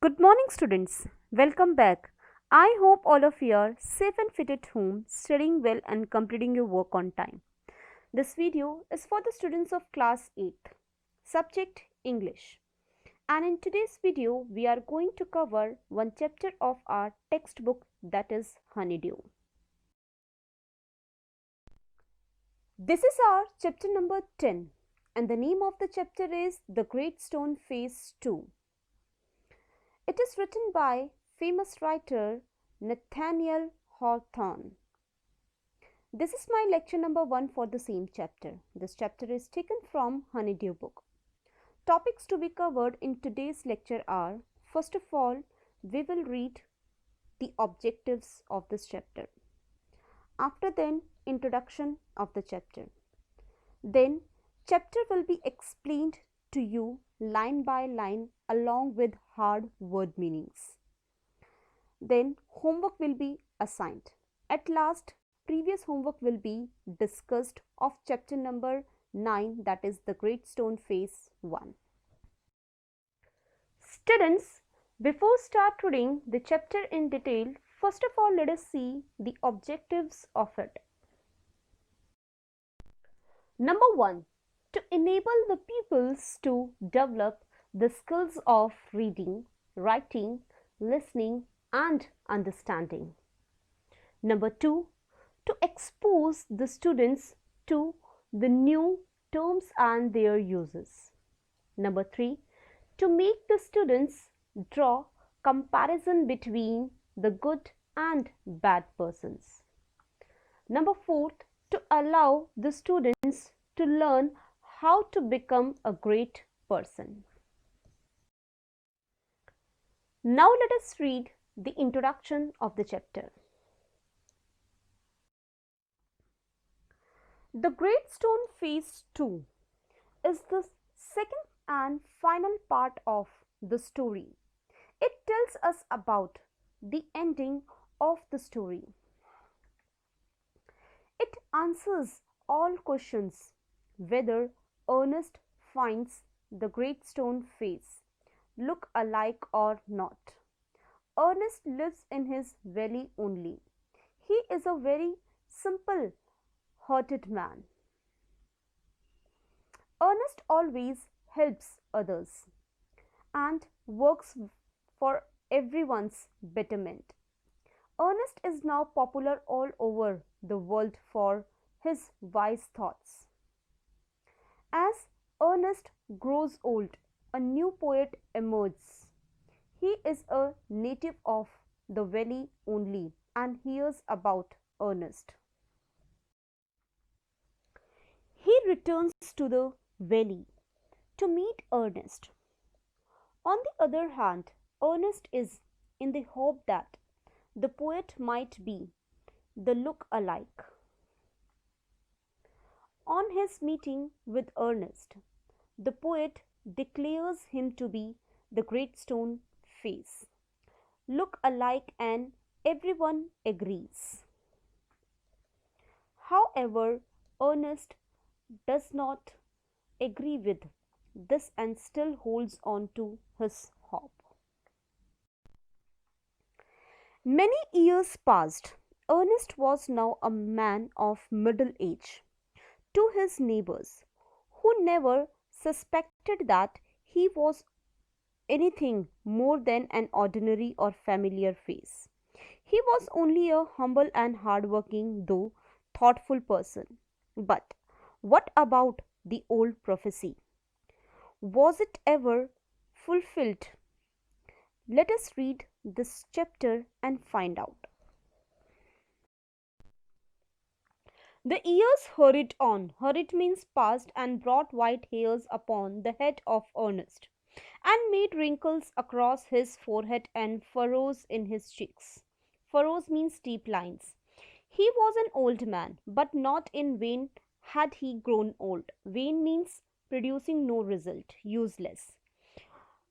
Good morning, students. Welcome back. I hope all of you are safe and fit at home, studying well, and completing your work on time. This video is for the students of class 8th, subject English. And in today's video, we are going to cover one chapter of our textbook, that is Honeydew. This is our chapter number 10, and the name of the chapter is The Great Stone Phase 2. It is written by famous writer Nathaniel Hawthorne. This is my lecture number 1 for the same chapter. This chapter is taken from Honeydew book. Topics to be covered in today's lecture are, first of all, we will read the objectives of this chapter. After then, introduction of the chapter. Then, chapter will be explained to you line by line along with hard word meanings. Then homework will be assigned. At last, previous homework will be discussed of chapter number 9, that is the Great Stone Phase 1. Students, before start reading the chapter in detail, first of all let us see the objectives of it. Number 1. To enable the pupils to develop the skills of reading, writing, listening and understanding. Number 2. To expose the students to the new terms and their uses. Number 3. To make the students draw comparison between the good and bad persons. Number 4. To allow the students to learn how to become a great person. Now let us read the introduction of the chapter. The Great Stone Phase 2 is the second and final part of the story. It tells us about the ending of the story. It answers all questions whether Ernest finds the Great Stone Face look alike or not. Ernest lives in his valley only. He is a very simple-hearted man. Ernest always helps others and works for everyone's betterment. Ernest is now popular all over the world for his wise thoughts. As Ernest grows old, a new poet emerges. He is a native of the valley only and hears about Ernest. He returns to the valley to meet Ernest. On the other hand, Ernest is in the hope that the poet might be the look-alike. On his meeting with Ernest, the poet declares him to be the Great Stone Face, look-alike, and everyone agrees. However, Ernest does not agree with this and still holds on to his hope. Many years passed. Ernest was now a man of middle age. To his neighbors, who never suspected that he was anything more than an ordinary or familiar face. He was only a humble and hardworking, though thoughtful person. But what about the old prophecy? Was it ever fulfilled? Let us read this chapter and find out. The years hurried on. Hurried means passed, and brought white hairs upon the head of Ernest, and made wrinkles across his forehead and furrows in his cheeks. Furrows means deep lines. He was an old man, but not in vain had he grown old. Vain means producing no result, useless.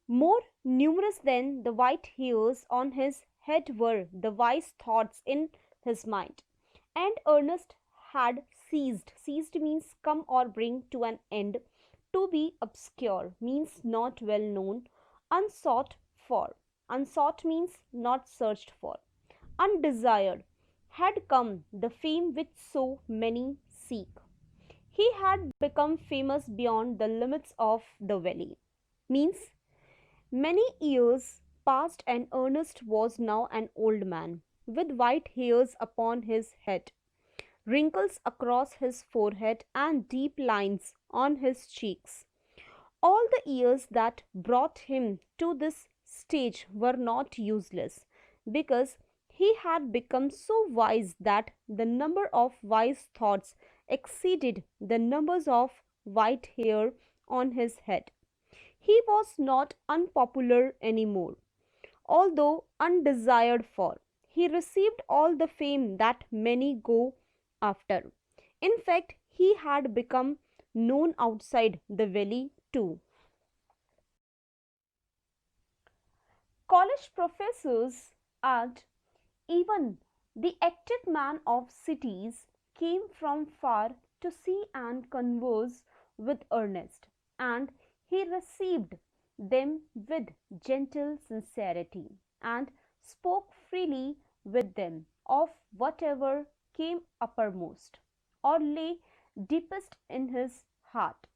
More numerous than the white hairs on his head were the wise thoughts in his mind. And Ernest had ceased. Ceased means come or bring to an end. To be obscure means not well known, unsought for. Unsought means not searched for. Undesired had come the fame which so many seek. He had become famous beyond the limits of the valley. Means many years passed and Ernest was now an old man, with white hairs upon his head, wrinkles across his forehead, and deep lines on his cheeks. All the years that brought him to this stage were not useless, because he had become so wise that the number of wise thoughts exceeded the numbers of white hair on his head. He was not unpopular anymore, although undesired for. He received all the fame that many go after. In fact, he had become known outside the valley too. College professors and even the active man of cities came from far to see and converse with Ernest, and he received them with gentle sincerity, and spoke freely with them of whatever came uppermost, or lay deepest in his heart,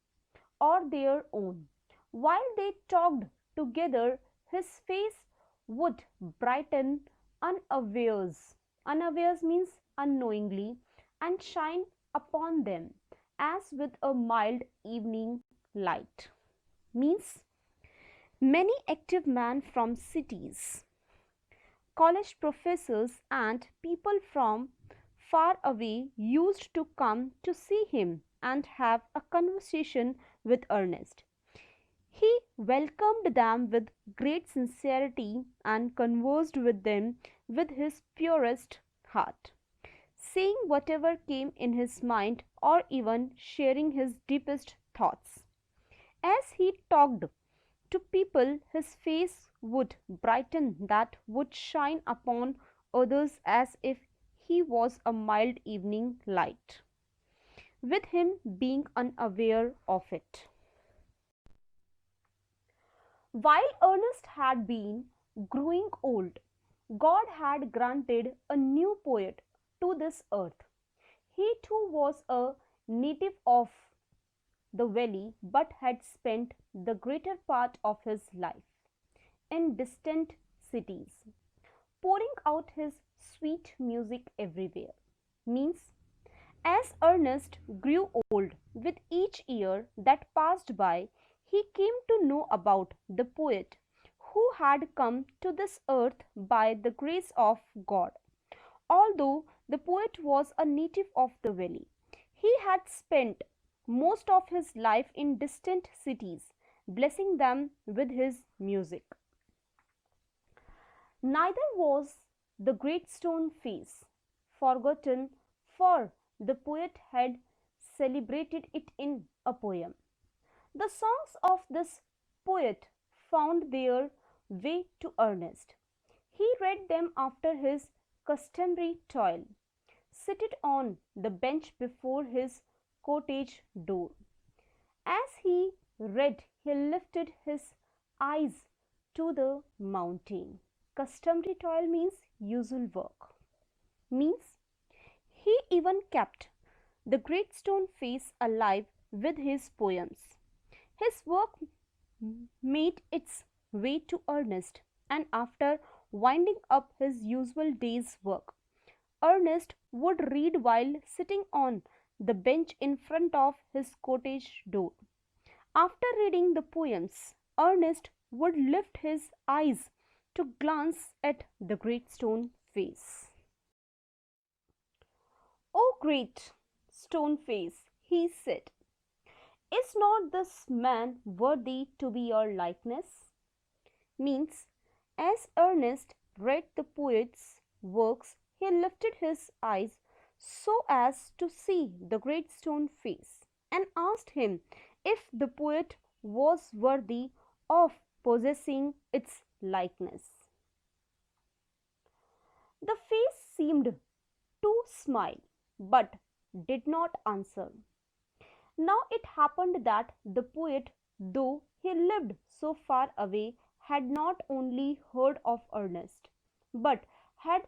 or their own. While they talked together, his face would brighten unawares. Unawares means unknowingly, and shine upon them as with a mild evening light. Means many active men from cities, college professors, and people from far away used to come to see him and have a conversation with Ernest. He welcomed them with great sincerity and conversed with them with his purest heart, saying whatever came in his mind or even sharing his deepest thoughts. As he talked to people, his face would brighten, that would shine upon others as if he was a mild evening light, with him being unaware of it. While Ernest had been growing old, God had granted a new poet to this earth. He too was a native of the valley, but had spent the greater part of his life in distant cities, pouring out his sweet music everywhere. Means as Ernest grew old, with each year that passed by, he came to know about the poet who had come to this earth by the grace of God. Although the poet was a native of the valley, he had spent most of his life in distant cities, blessing them with his music. Neither was the great stone face forgotten, for the poet had celebrated it in a poem. The songs of this poet found their way to Ernest. He read them after his customary toil, seated on the bench before his cottage door. As he read, he lifted his eyes to the mountain. Customary toil means usual work. Means he even kept the great stone face alive with his poems. His work made its way to Ernest, and after winding up his usual day's work, Ernest would read while sitting on the bench in front of his cottage door. After reading the poems, Ernest would lift his eyes to glance at the great stone face. "O great stone face," he said, "is not this man worthy to be your likeness?" Means as Ernest read the poet's works, he lifted his eyes so as to see the great stone face, and asked him if the poet was worthy of possessing its likeness. The face seemed to smile, but did not answer. Now it happened that the poet, though he lived so far away, had not only heard of Ernest, but had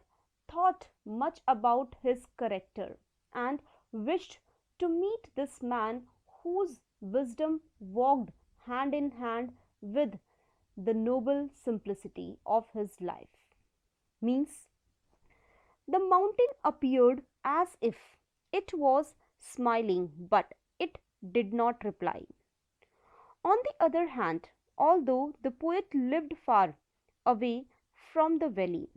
thought much about his character and wished to meet this man whose wisdom walked hand in hand with the noble simplicity of his life. Means the mountain appeared as if it was smiling, but it did not reply. On the other hand, although the poet lived far away from the valley,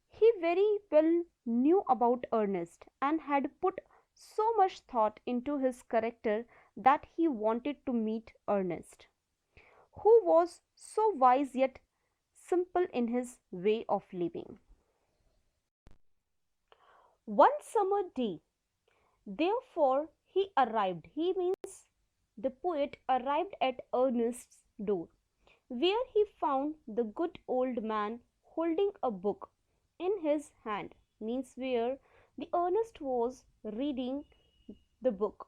he very well knew about Ernest and had put so much thought into his character that he wanted to meet Ernest, who was so wise yet simple in his way of living. One summer day, therefore, he means the poet arrived at Ernest's door, where he found the good old man holding a book in his hand, means where the Ernest was reading the book,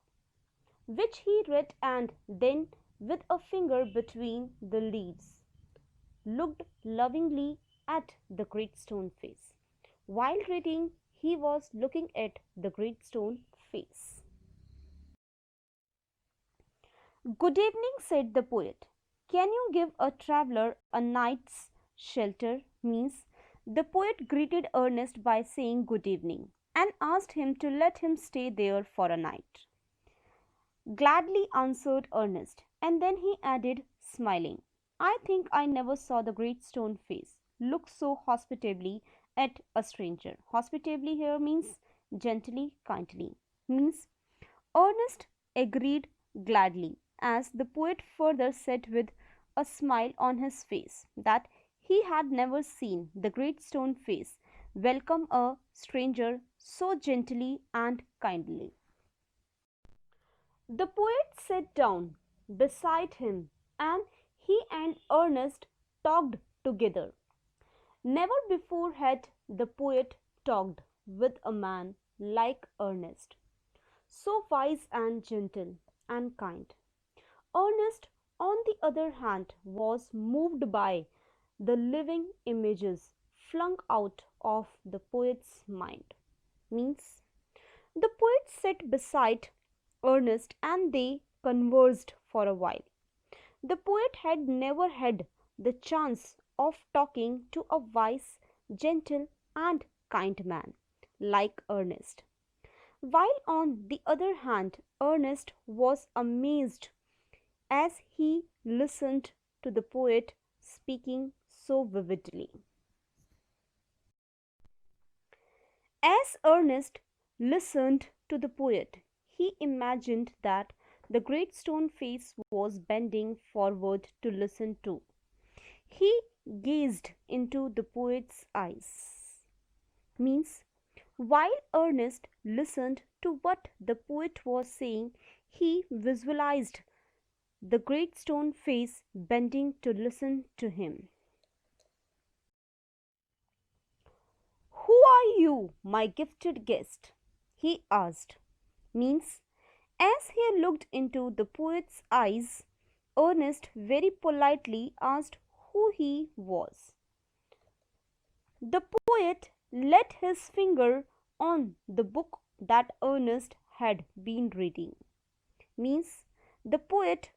which he read and then, with a finger between the leaves, looked lovingly at the great stone face. While reading, he was looking at the great stone face. Good evening, said the poet. Can you give a traveler a night's shelter? Means the poet greeted Ernest by saying good evening and asked him to let him stay there for a night. Gladly answered Ernest, and then he added, smiling, I think I never saw the great stone face look so hospitably at a stranger. Hospitably here means gently, kindly. Means Ernest agreed gladly, as the poet further said with a smile on his face that he had never seen the great stone face welcome a stranger so gently and kindly. The poet sat down beside him and he and Ernest talked together. Never before had the poet talked with a man like Ernest, so wise and gentle and kind. Ernest, on the other hand, was moved by the living images flung out of the poet's mind. Means the poet sat beside Ernest and they conversed for a while. The poet had never had the chance of talking to a wise, gentle, and kind man like Ernest. While on the other hand, Ernest was amazed as he listened to the poet speaking so vividly. As Ernest listened to the poet, he imagined that the great stone face was bending forward to listen too. He gazed into the poet's eyes. Means, while Ernest listened to what the poet was saying, he visualized the great stone face bending to listen to him. Who are you, my gifted guest? He asked. Means, as he looked into the poet's eyes, Ernest very politely asked who he was. The poet laid his finger on the book that Ernest had been reading. Means, the poet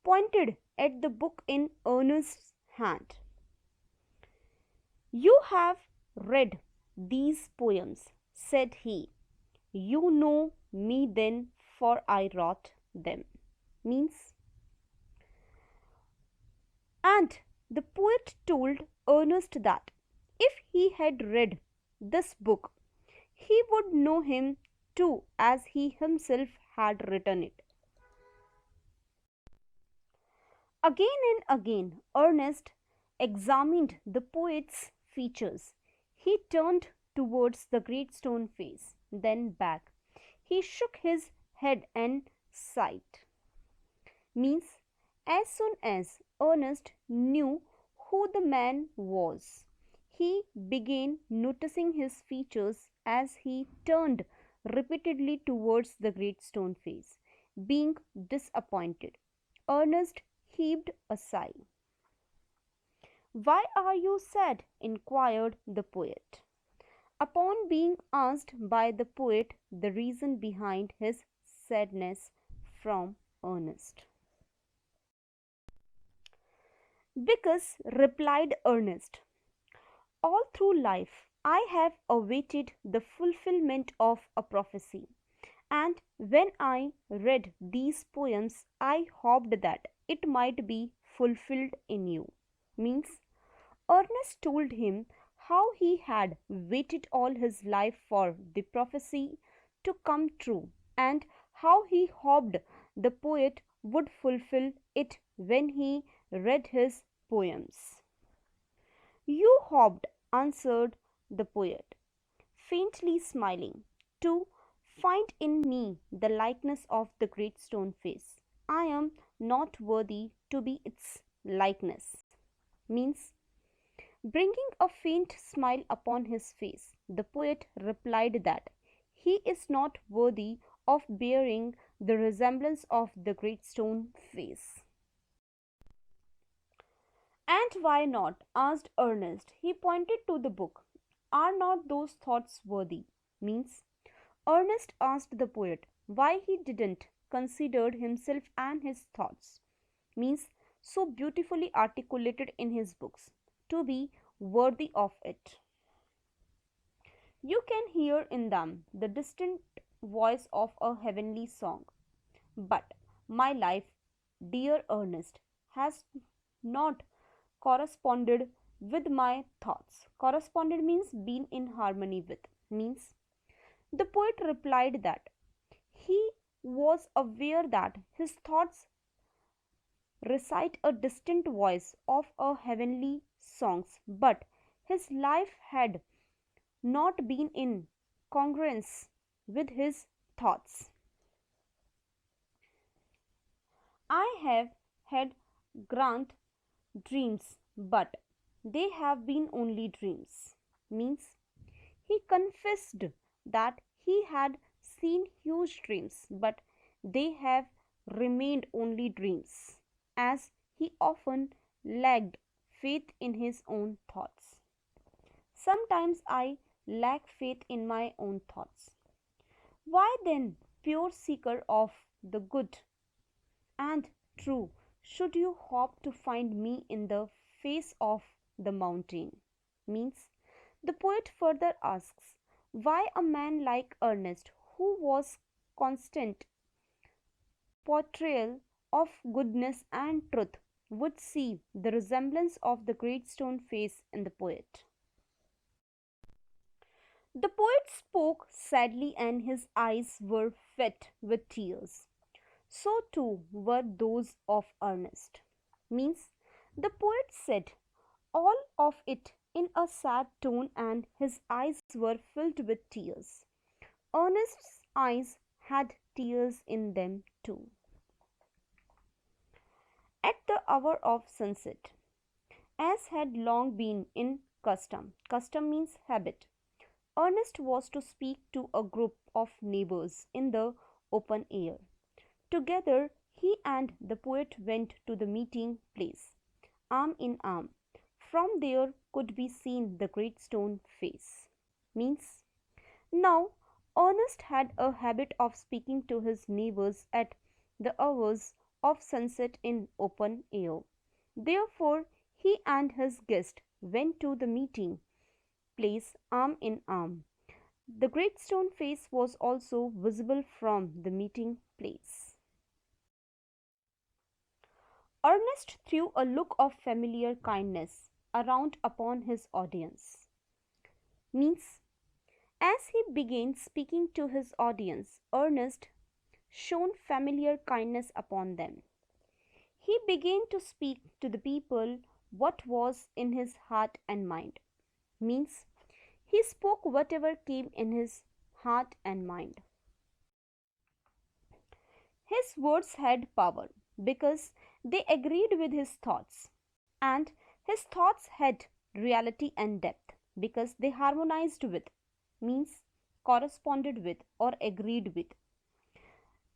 pointed at the book in Ernest's hand. You have read these poems, said he. You know me then, for I wrote them. Means, and the poet told Ernest that if he had read this book, he would know him too, as he himself had written it. Again and again, Ernest examined the poet's features. He turned towards the great stone face, then back. He shook his head and sighed. Means, as soon as Ernest knew who the man was, he began noticing his features as he turned repeatedly towards the great stone face. Being disappointed, Ernest heaved a sigh. "Why are you sad?" inquired the poet. Upon being asked by the poet the reason behind his sadness from Ernest. "Because," replied Ernest, "all through life I have awaited the fulfillment of a prophecy, and when I read these poems I hoped that it might be fulfilled in you." Means Ernest told him how he had waited all his life for the prophecy to come true, and how he hoped the poet would fulfill it when he read his poems. "You hoped," answered the poet, faintly smiling, "to find in me the likeness of the great stone face. I am not worthy to be its likeness." Means bringing a faint smile upon his face, the poet replied that he is not worthy of bearing the resemblance of the great stone face. "And why not?" asked Ernest. He pointed to the book. "Are not those thoughts worthy?" Means Ernest asked the poet why he didn't consider himself and his thoughts, means so beautifully articulated in his books, to be worthy of it. "You can hear in them the distant voice of a heavenly song. But my life, dear Ernest, has not corresponded with my thoughts." Corresponded means been in harmony with. Means the poet replied that he was aware that his thoughts recite a distant voice of a heavenly songs, but his life had not been in congruence with his thoughts. "I have had grand dreams, but they have been only dreams." Means he confessed that he had seen huge dreams, but they have remained only dreams, as he often lacked faith in his own thoughts. "Sometimes I lack faith in my own thoughts. Why then, pure seeker of the good and true, should you hope to find me in the face of the mountain?" Means the poet further asks why a man like Ernest, who was constant portrayal of goodness and truth, would see the resemblance of the great stone face in the poet. The poet spoke sadly and his eyes were wet with tears. So too were those of Ernest. Means the poet said all of it in a sad tone and his eyes were filled with tears. Ernest's eyes had tears in them too. At the hour of sunset, as had long been in custom, custom means habit, Ernest was to speak to a group of neighbors in the open air. Together he and the poet went to the meeting place, arm in arm. From there could be seen the great stone face. Means now Ernest had a habit of speaking to his neighbors at the hours of sunset in open air. Therefore he and his guest went to the meeting place arm in arm. The great stone face was also visible from the meeting place. Ernest threw a look of familiar kindness around upon his audience. Means as he began speaking to his audience, Ernest shone familiar kindness upon them. He began to speak to the people what was in his heart and mind. Means he spoke whatever came in his heart and mind. His words had power because they agreed with his thoughts, and his thoughts had reality and depth because they harmonized with, means corresponded with or agreed with,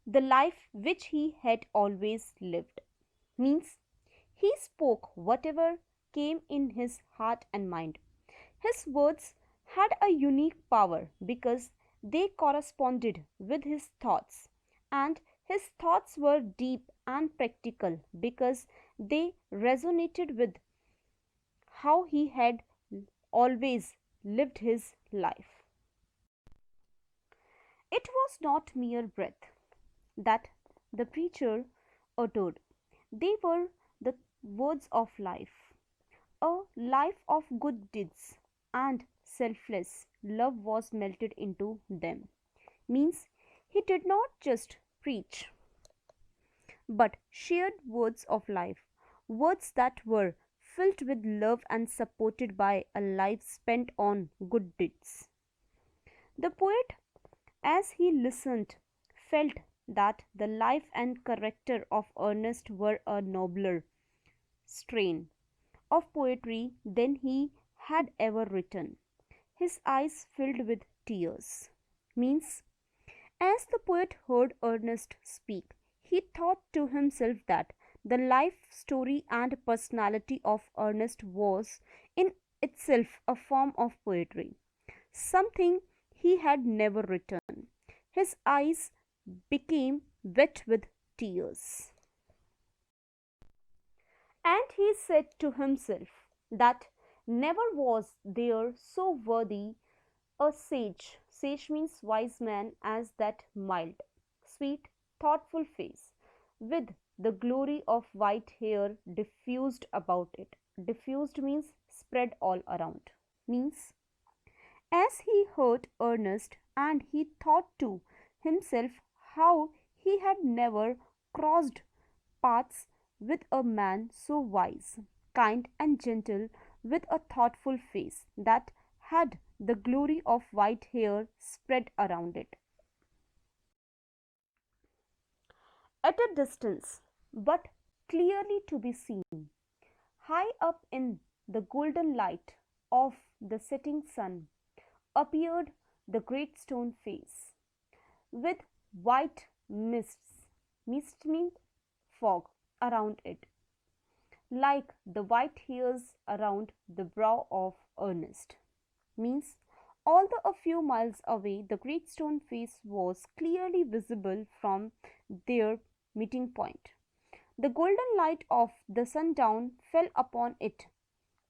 the life which he had always lived. Means he spoke whatever came in his heart and mind. His words had a unique power because they corresponded with his thoughts, and his thoughts were deep and practical because they resonated with how he had always lived his life. It was not mere breath that the preacher uttered, they were the words of life. A life of good deeds and selfless love was melted into them. Means he did not just preach but shared words of life, words that were filled with love and supported by a life spent on good deeds. The poet, as he listened, felt that the life and character of Ernest were a nobler strain of poetry than he had ever written. His eyes filled with tears. Means, as the poet heard Ernest speak, he thought to himself that the life story and personality of Ernest was in itself a form of poetry, something he had never written. His eyes became wet with tears. And he said to himself that never was there so worthy a sage means wise man, as that mild, sweet, thoughtful face, with the glory of white hair diffused about it. Diffused means spread all around. Means, as he heard Ernest, and he thought to himself how he had never crossed paths with a man so wise, kind, and gentle, with a thoughtful face that had the glory of white hair spread around it. At a distance, but clearly to be seen, high up in the golden light of the setting sun, appeared the great stone face, with white mists, mist means fog, around it, like the white hairs around the brow of Ernest. Means, although a few miles away, the great stone face was clearly visible from their meeting point. The golden light of the sundown fell upon it,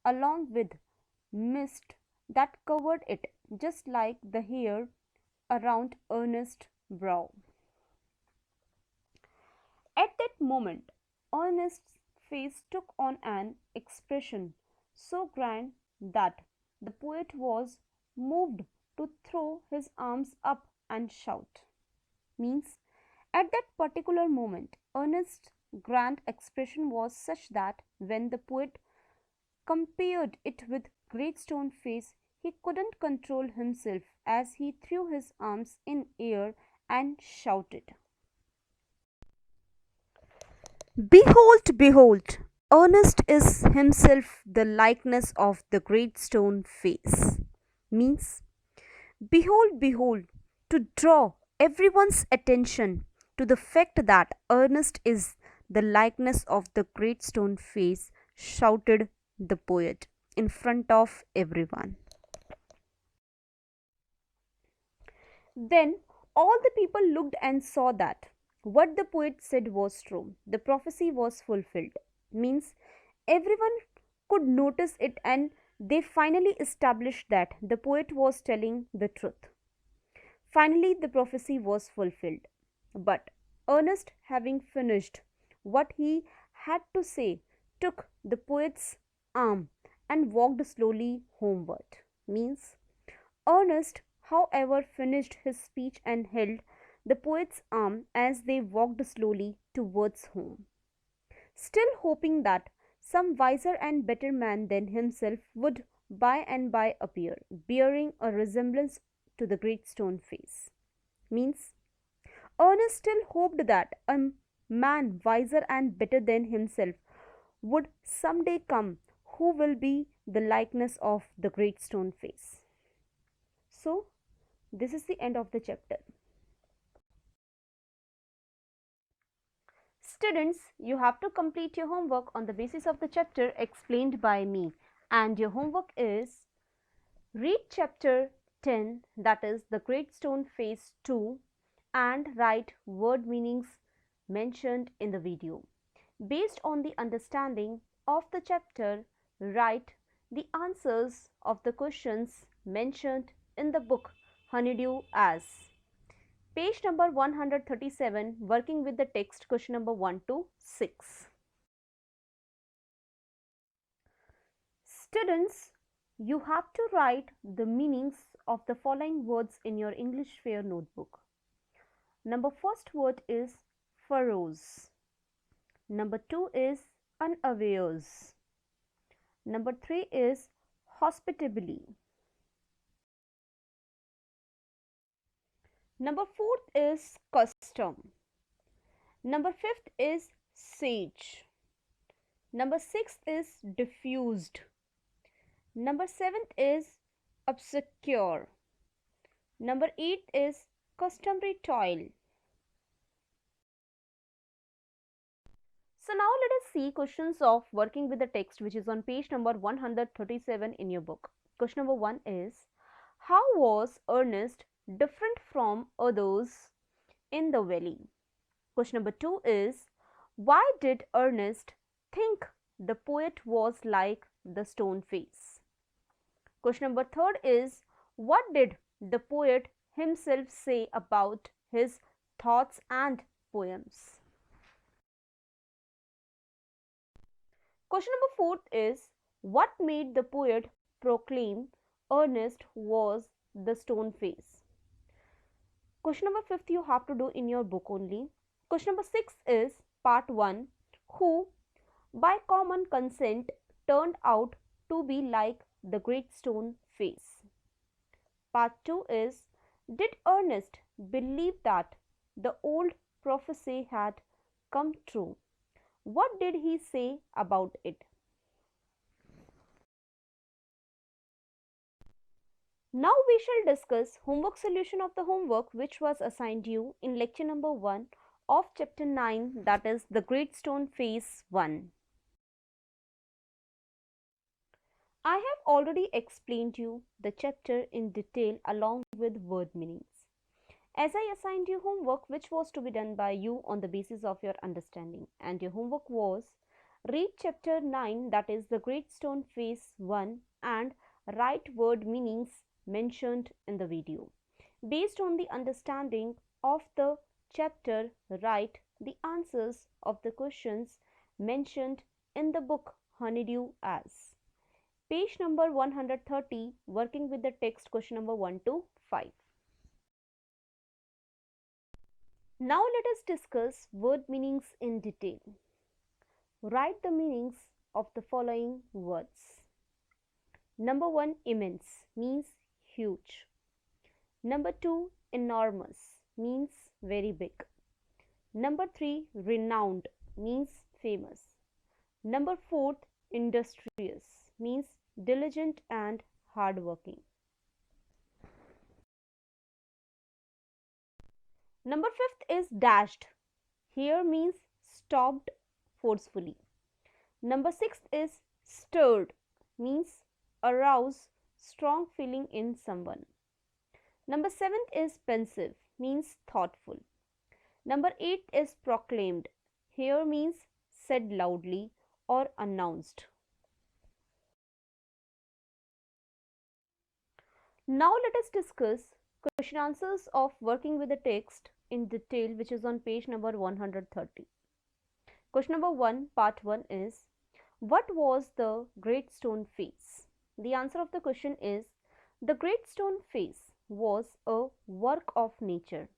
along with mist that covered it, just like the hair around Ernest's brow. At that moment, Ernest's face took on an expression so grand that the poet was moved to throw his arms up and shout. Means, at that particular moment, Ernest's grand expression was such that when the poet compared it with great stone face, he couldn't control himself as he threw his arms in air and shouted, "Behold, behold! Ernest is himself the likeness of the great stone face." Means, behold, behold, to draw everyone's attention to the fact that Ernest is the likeness of the great stone face, shouted the poet in front of everyone. Then all the people looked and saw that what the poet said was true. The prophecy was fulfilled. Means, everyone could notice it, and they finally established that the poet was telling the truth. Finally, the prophecy was fulfilled. But Ernest, having finished what he had to say, took the poet's arm and walked slowly homeward. Means, Ernest, however, finished his speech and held the poet's arm as they walked slowly towards home, still hoping that some wiser and better man than himself would by and by appear, bearing a resemblance to the great stone face. Means, Ernest still hoped that a man wiser and better than himself would someday come who will be the likeness of the great stone face. So, this is the end of the chapter. Students, you have to complete your homework on the basis of the chapter explained by me, and your homework is read chapter 10, that is the Great Stone Phase 2, and write word meanings mentioned in the video. Based on the understanding of the chapter, write the answers of the questions mentioned in the book Honeydew as page number 137, working with the text, question number 1 to 6. Students, you have to write the meanings of the following words in your English Fair notebook. Number first word is furrows. Number 2 is unawares. Number 3 is hospitably. Number 4th is custom. Number 5th is sage. Number 6th is diffused. Number 7th is obscure. Number 8th is customary toil. So now let us see questions of working with the text, which is on page number 137 in your book. Question number 1 is, how was Ernest different from others in the valley? Question number 2 is, why did Ernest think the poet was like the stone face? Question number 3 is, what did the poet himself say about his thoughts and poems? Question number 4 is, what made the poet proclaim Ernest was the stone face? Question number 5 you have to do in your book only. Question number 6 is part 1, who by common consent turned out to be like the great stone face. Part 2 is, did Ernest believe that the old prophecy had come true? What did he say about it? Now we shall discuss homework solution of the homework which was assigned you in lecture number 1 of chapter 9, that is the Great Stone Phase 1. I have already explained you the chapter in detail along with word meanings. As I assigned you homework which was to be done by you on the basis of your understanding, and your homework was read chapter 9, that is the Great Stone Phase 1, and write word meanings mentioned in the video. Based on the understanding of the chapter, write the answers of the questions mentioned in the book Honeydew as page number 130, working with the text, question number 1 to 5. Now let us discuss word meanings in detail. Write the meanings of the following words. Number 1, immense means huge. Number 2, enormous means very big. Number 3, renowned means famous. Number 4, industrious means diligent and hardworking. Number 5th is dashed. Here means stopped forcefully. Number 6th is stirred, means arouse strong feeling in someone. Number 7th is pensive, means thoughtful. Number 8th is proclaimed. Here means said loudly or announced. Now let us discuss question answers of working with the text in detail, which is on page number 130. Question number 1, part 1 is, what was the Great Stone Face? The answer of the question is, the Great Stone Face was a work of nature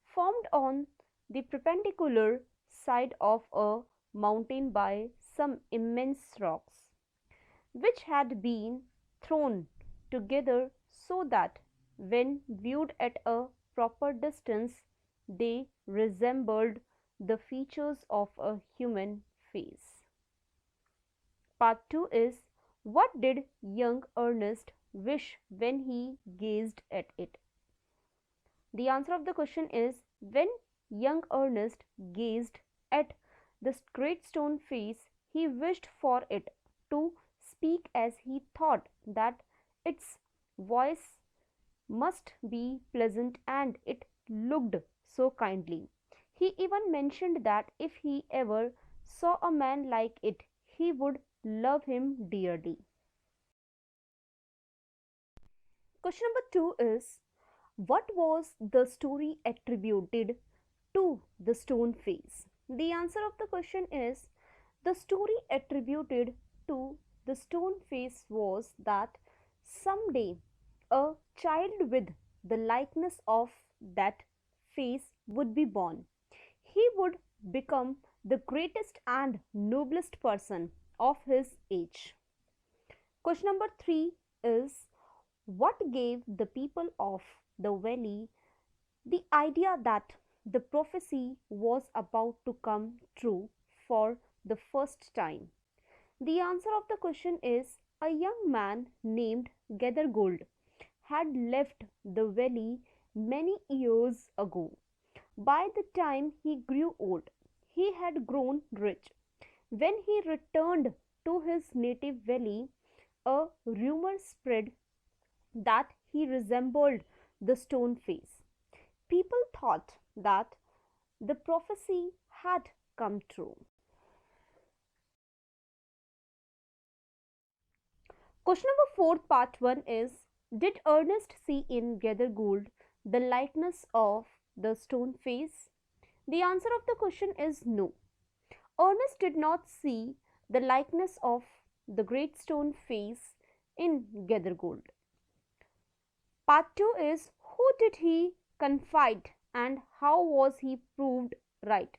formed on the perpendicular side of a mountain by some immense rocks, which had been thrown together so that when viewed at a proper distance they resembled the features of a human face. Part 2 is, what did young Ernest wish when he gazed at it? The answer of the question is, when young Ernest gazed at this great stone face, he wished for it to speak as he thought that its voice must be pleasant and it looked so kindly. He even mentioned that if he ever saw a man like it, he would love him dearly. Question number 2 is, what was the story attributed to the stone face? The answer of the question is, the story attributed to the stone face was that someday a child with the likeness of that face would be born. He would become the greatest and noblest person of his age. Question number 3 is, what gave the people of the valley the idea that the prophecy was about to come true for the first time? The answer of the question is, a young man named Gathergold had left the valley many years ago. By the time he grew old, he had grown rich. When he returned to his native valley, a rumor spread that he resembled the stone face. People thought that the prophecy had come true. Question number 4, part 1 is, did Ernest see in Gathergold the likeness of the stone face? The answer of the question is no. Ernest did not see the likeness of the great stone face in Gathergold. Part 2 is, who did he confide and how was he proved right?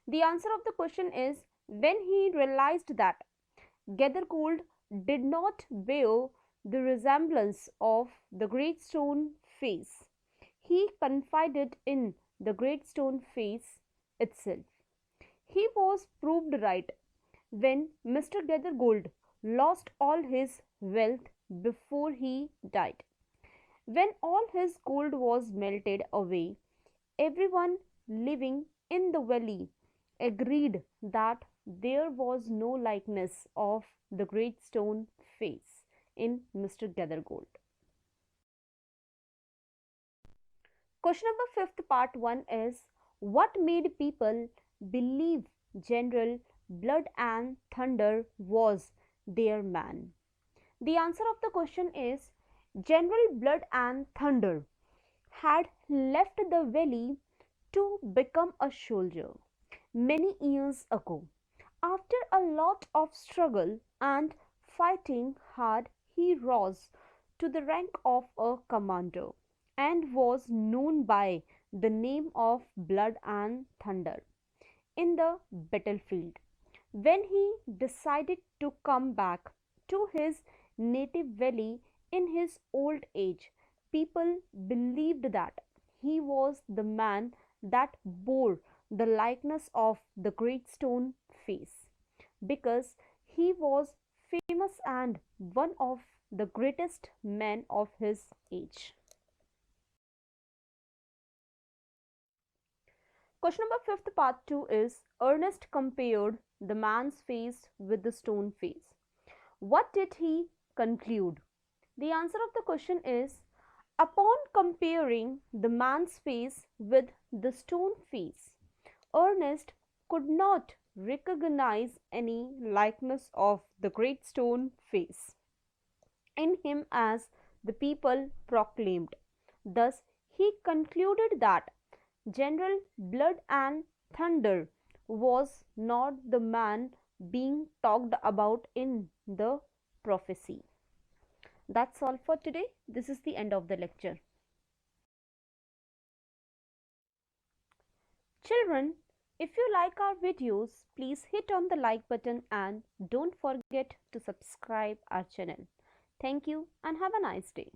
The answer of the question is, when he realized that Gathergold did not bear the resemblance of the great stone face, he confided in the great stone face itself. He was proved right when Mr. Gathergold lost all his wealth before he died. When all his gold was melted away, everyone living in the valley agreed that there was no likeness of the great stone face in Mr. Gathergold. Question number 5, part 1 is, what made people believe General Blood and Thunder was their man? The answer of the question is, General Blood and Thunder had left the valley to become a soldier many years ago. After a lot of struggle and fighting hard, he rose to the rank of a commander and was known by the name of Blood and Thunder in the battlefield. When he decided to come back to his native valley in his old age, people believed that he was the man that bore the likeness of the great stone face, because he was famous and one of the greatest men of his age. Question number 5, part 2 is, Ernest compared the man's face with the stone face. What did he conclude? The answer of the question is, upon comparing the man's face with the stone face, Ernest could not recognize any likeness of the great stone face in him as the people proclaimed. Thus, he concluded that General Blood and Thunder was not the man being talked about in the prophecy. That's all for today. This is the end of the lecture. Children, if you like our videos, please hit on the like button and don't forget to subscribe our channel. Thank you and have a nice day.